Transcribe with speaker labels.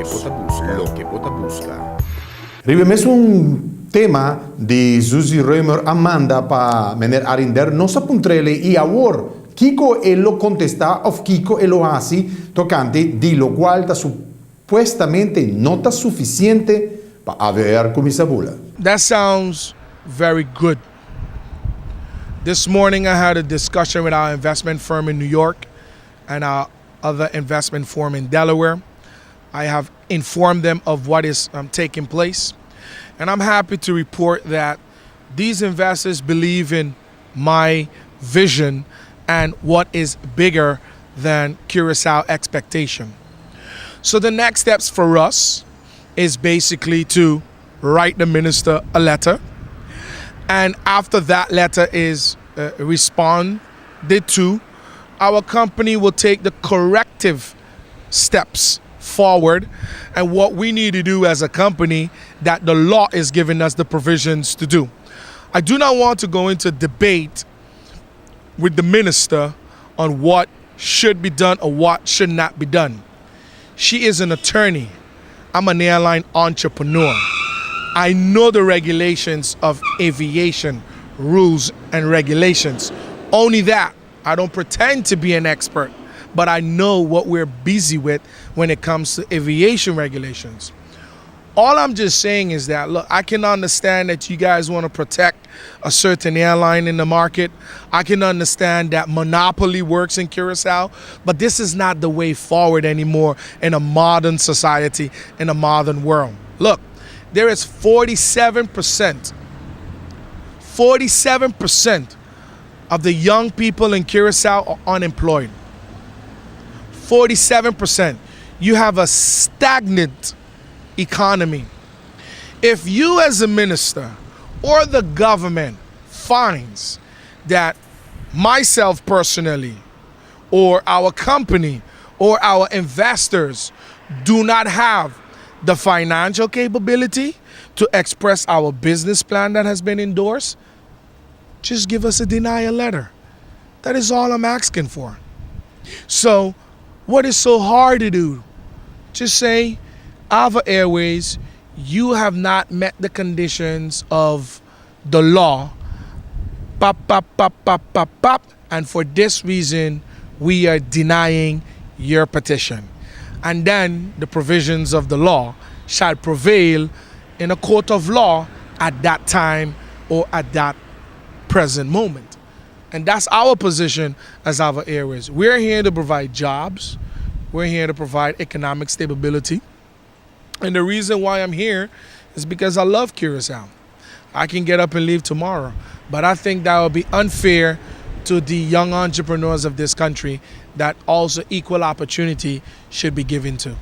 Speaker 1: lo que bota busca.
Speaker 2: Rivemos un tema de Sussy Romer Amanda para mener Arrindell nossa puntrele e awor. Kiko lo contesta of Kiko lo hasi tocante di lo qual da supuestamente nota suficiente para haber komisa bula.
Speaker 3: That sounds very good. This morning I had a discussion with our investment firm in New York and our other investment firm in Delaware. I have informed them of what is taking place. And I'm happy to report that these investors believe in my vision and what is bigger than Curaçao expectation. So the next steps for us is basically to write the minister a letter. And after that letter is responded to, our company will take the corrective steps forward and what we need to do as a company that the law is giving us the provisions to do. I do not want to go into debate with the minister on what should be done or what should not be done. She is an attorney. I'm an airline entrepreneur. I know the regulations of aviation, rules and regulations. Only that, I don't pretend to be an expert, but I know what we're busy with when it comes to aviation regulations. All I'm just saying is that, look, I can understand that you guys want to protect a certain airline in the market. I can understand that monopoly works in Curaçao, but this is not the way forward anymore in a modern society, in a modern world. Look, there is 47% of the young people in Curaçao are unemployed. 47%. You have a stagnant economy. If you as a minister or the government finds that myself personally or our company or our investors do not have the financial capability to express our business plan that has been endorsed, just give us a denial letter. That is all I'm asking for. So what is so hard to do? Just say, Ava Airways, you have not met the conditions of the law. Pop, pop, pop, pop, pop, pop. And for this reason, we are denying your petition. And then the provisions of the law shall prevail in a court of law at that time or at that present moment. And that's our position as Ava Airways. We're here to provide jobs. We're here to provide economic stability. And the reason why I'm here is because I love Curaçao. I can get up and leave tomorrow. But I think that would be unfair to the young entrepreneurs of this country that also equal opportunity should be given to.